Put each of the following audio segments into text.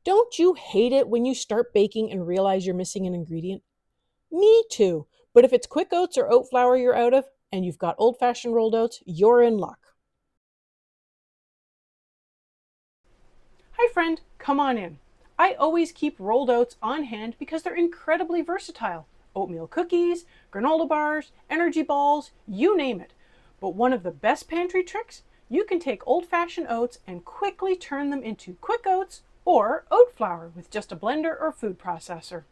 Don't you hate it when you start baking and realize you're missing an ingredient? Me too. But if it's quick oats or oat flour you're out of, and you've got old-fashioned rolled oats, you're in luck. Hi friend, come on in. I always keep rolled oats on hand because they're incredibly versatile. Oatmeal cookies, granola bars, energy balls, you name it. But one of the best pantry tricks, you can take old-fashioned oats and quickly turn them into quick oats or oat flour with just a blender or food processor.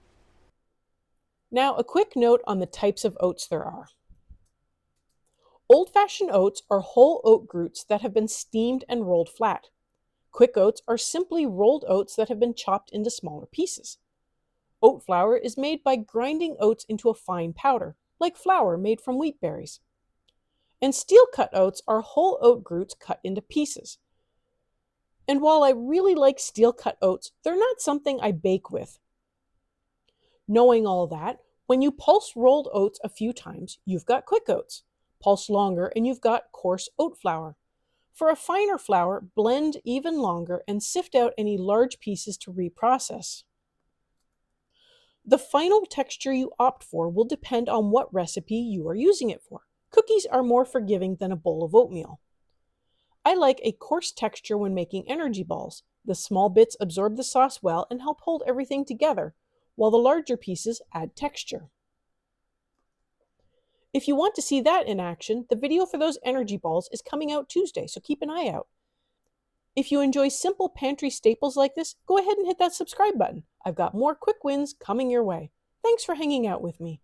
Now, a quick note on the types of oats there are. Old-fashioned oats are whole oat groats that have been steamed and rolled flat. Quick oats are simply rolled oats that have been chopped into smaller pieces. Oat flour is made by grinding oats into a fine powder, like flour made from wheat berries. And steel-cut oats are whole oat groats cut into pieces. And while I really like steel-cut oats, they're not something I bake with. Knowing all that, when you pulse rolled oats a few times, you've got quick oats. Pulse longer and you've got coarse oat flour. For a finer flour, blend even longer and sift out any large pieces to reprocess. The final texture you opt for will depend on what recipe you are using it for. Cookies are more forgiving than a bowl of oatmeal. I like a coarse texture when making energy balls. The small bits absorb the sauce well and help hold everything together, while the larger pieces add texture. If you want to see that in action, the video for those energy balls is coming out Tuesday, so keep an eye out. If you enjoy simple pantry staples like this, go ahead and hit that subscribe button. I've got more quick wins coming your way. Thanks for hanging out with me.